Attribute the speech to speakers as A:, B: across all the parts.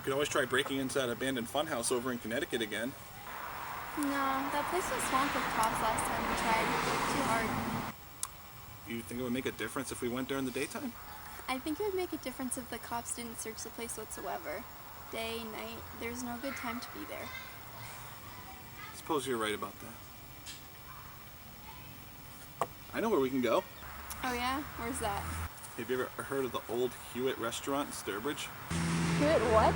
A: could always try breaking into that abandoned funhouse over in Connecticut again.
B: No, that place was swamped with cops last time we tried. Too hard.
A: You think it would make a difference if we went during the daytime?
B: I think it would make a difference if the cops didn't search the place whatsoever. Day, night, there's no good time to be there.
A: I suppose you're right about that. I know where we can go.
B: Oh yeah? Where's that?
A: Have you ever heard of the old Hewitt restaurant in Sturbridge?
B: Hewitt what?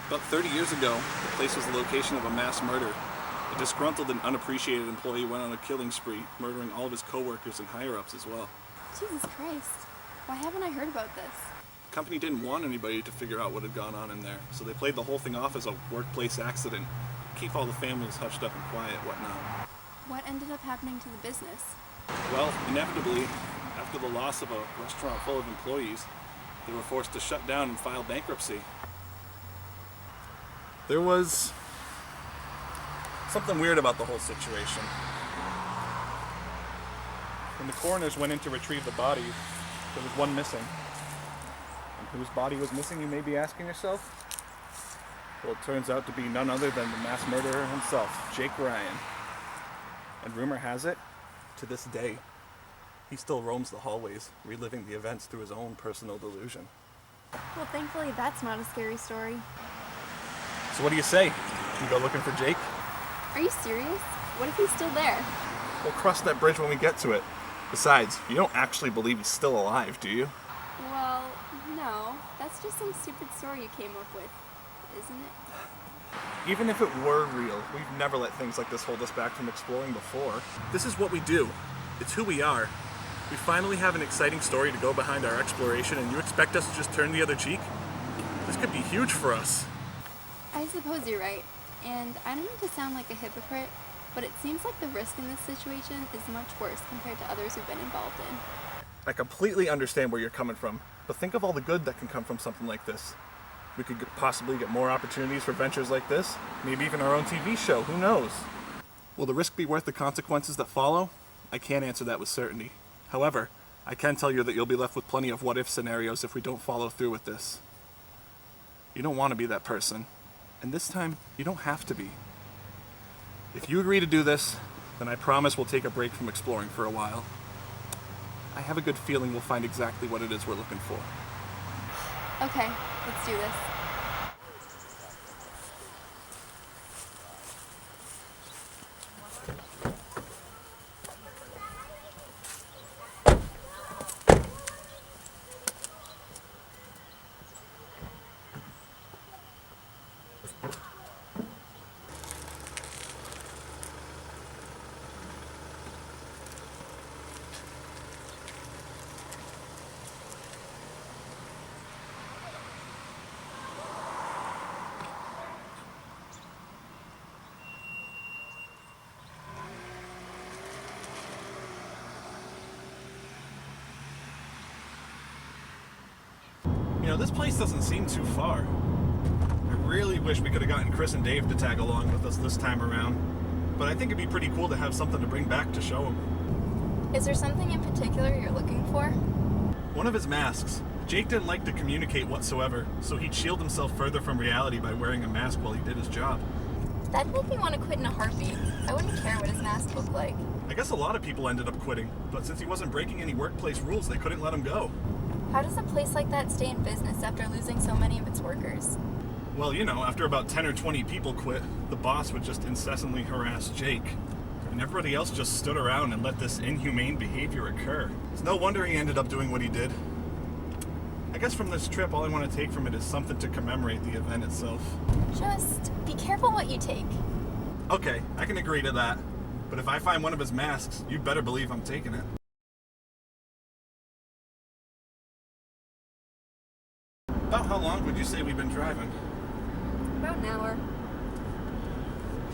A: About 30 years ago, the place was the location of a mass murder. A disgruntled and unappreciated employee went on a killing spree, murdering all of his co-workers and higher-ups as well.
B: Jesus Christ. Why haven't I heard about this?
A: The company didn't want anybody to figure out what had gone on in there, so they played the whole thing off as a workplace accident. Keep all the families hushed up and quiet, whatnot.
B: What ended up happening to the business?
A: Well, inevitably, after the loss of a restaurant full of employees, they were forced to shut down and file bankruptcy. There was something weird about the whole situation. When the coroners went in to retrieve the bodies, there was one missing. And whose body was missing, you may be asking yourself? Well, it turns out to be none other than the mass murderer himself, Jake Ryan. And rumor has it, to this day, he still roams the hallways, reliving the events through his own personal delusion.
B: Well, thankfully that's not a scary story.
A: So what do you say? We go looking for Jake?
B: Are you serious? What if he's still there?
A: We'll cross that bridge when we get to it. Besides, you don't actually believe he's still alive, do you?
B: Well, no. That's just some stupid story you came up with, isn't it?
A: Even if it were real, we've never let things like this hold us back from exploring before. This is what we do. It's who we are. We finally have an exciting story to go behind our exploration, and you expect us to just turn the other cheek? This could be huge for us.
B: I suppose you're right. And I don't mean to sound like a hypocrite, but it seems like the risk in this situation is much worse compared to others who've been involved in.
A: I completely understand where you're coming from, but think of all the good that can come from something like this. We could possibly get more opportunities for ventures like this, maybe even our own TV show, who knows? Will the risk be worth the consequences that follow? I can't answer that with certainty. However, I can tell you that you'll be left with plenty of what-if scenarios if we don't follow through with this. You don't want to be that person, and this time, you don't have to be. If you agree to do this, then I promise we'll take a break from exploring for a while. I have a good feeling we'll find exactly what it is we're looking for.
B: Okay, let's do this.
A: You know, this place doesn't seem too far. I really wish we could have gotten Chris and Dave to tag along with us this time around. But I think it'd be pretty cool to have something to bring back to show them.
B: Is there something in particular you're looking for?
A: One of his masks. Jake didn't like to communicate whatsoever, so he'd shield himself further from reality by wearing a mask while he did his job.
B: That'd make me want to quit in a heartbeat. I wouldn't care what his mask looked like.
A: I guess a lot of people ended up quitting, but since he wasn't breaking any workplace rules, they couldn't let him go.
B: How does a place like that stay in business after losing so many of its workers?
A: Well, you know, after about 10 or 20 people quit, the boss would just incessantly harass Jake. And everybody else just stood around and let this inhumane behavior occur. It's no wonder he ended up doing what he did. I guess from this trip, all I want to take from it is something to commemorate the event itself.
B: Just be careful what you take.
A: Okay, I can agree to that. But if I find one of his masks, you better believe I'm taking it. About how long would you say we've been driving?
B: About an hour.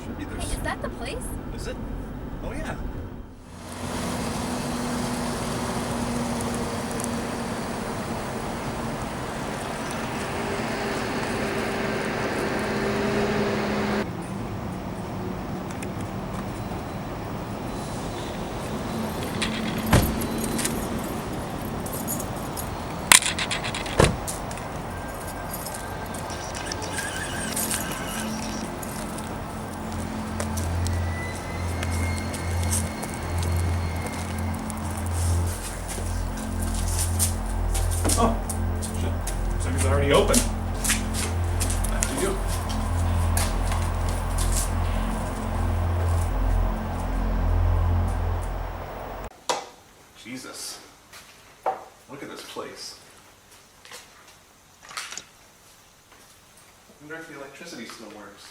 A: Should be there.
B: Hey, is that the place?
A: Is it? Oh yeah. Jesus. Look at this place. I wonder if the electricity still works.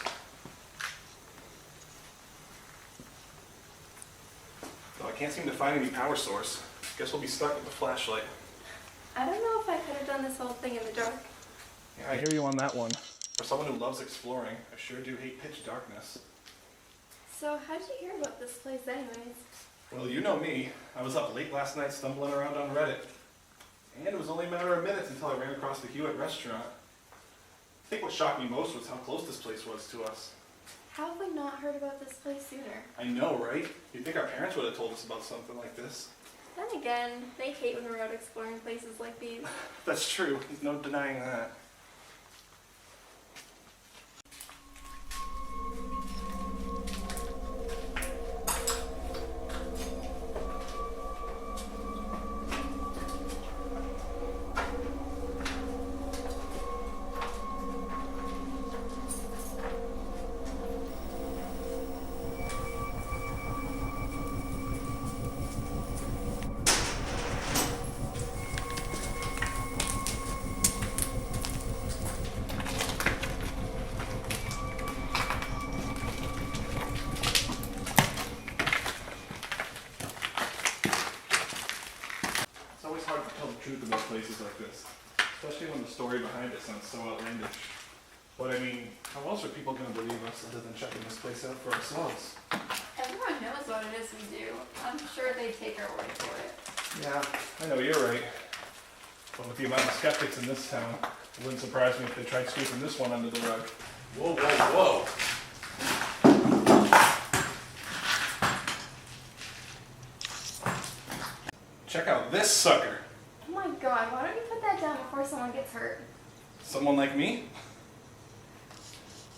A: Oh, I can't seem to find any power source. Guess we'll be stuck with the flashlight.
B: I don't know if I could have done this whole thing in the dark.
A: Yeah, I hear you on that one. For someone who loves exploring, I sure do hate pitch darkness.
B: So how'd you hear about this place anyways?
A: Well, you know me. I was up late last night stumbling around on Reddit. And it was only a matter of minutes until I ran across the Hewitt restaurant. I think what shocked me most was how close this place was to us.
B: How have we not heard about this place sooner?
A: I know, right? You'd think our parents would have told us about something like this.
B: Then again, they hate when we're out exploring places like these.
A: That's true. There's no denying that. It's always hard to tell the truth about places like this, especially when the story behind it sounds so outlandish. But I mean, how else are people going to believe us other than checking this place out for ourselves?
B: Everyone knows what it is we do. I'm sure they take our word for it.
A: Yeah, I know, you're right. But with the amount of skeptics in this town, it wouldn't surprise me if they tried sweeping this one under the rug. Whoa, whoa, whoa! Check out this sucker!
B: Oh my god, why don't you put that down before someone gets hurt?
A: Someone like me?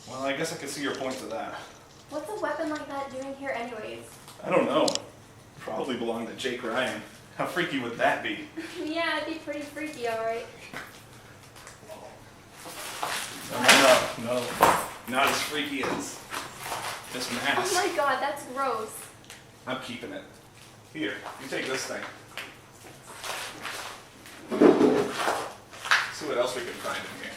A: Well, I guess I can see your point to that.
B: What's a weapon like that doing here anyways?
A: I don't know. Probably belonged to Jake Ryan. How freaky would that be?
B: Yeah, it'd be pretty freaky, alright.
A: No. Not as freaky as this mask.
B: Oh my god, that's gross.
A: I'm keeping it. Here, you take this thing. See what else we can find in here.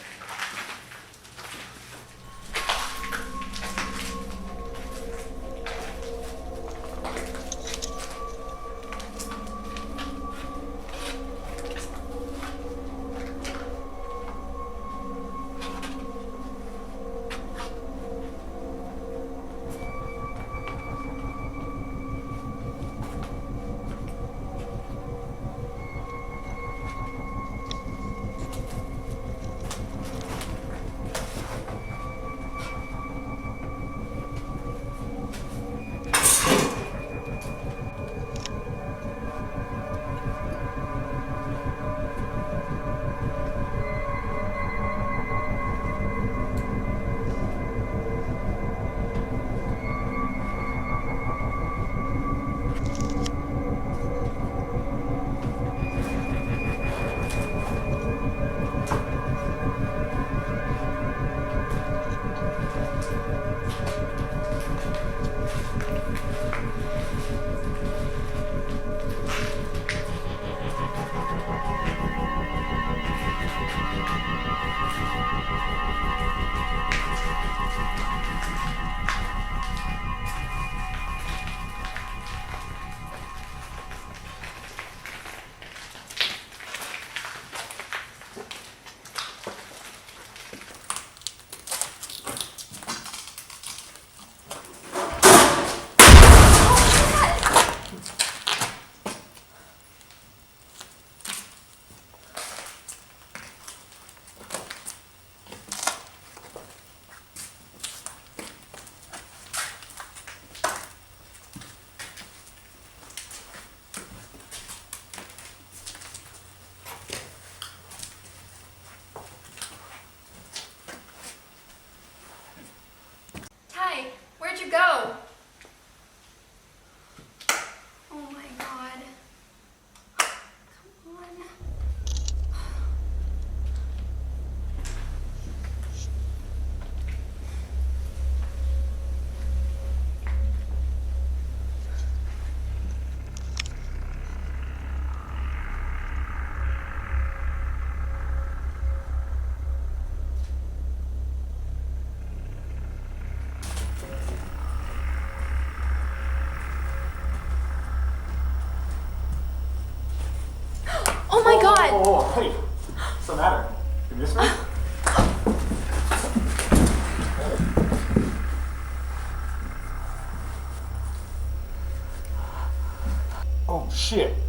B: my god!
A: Oh, hey, what's the matter? You miss me? Oh shit.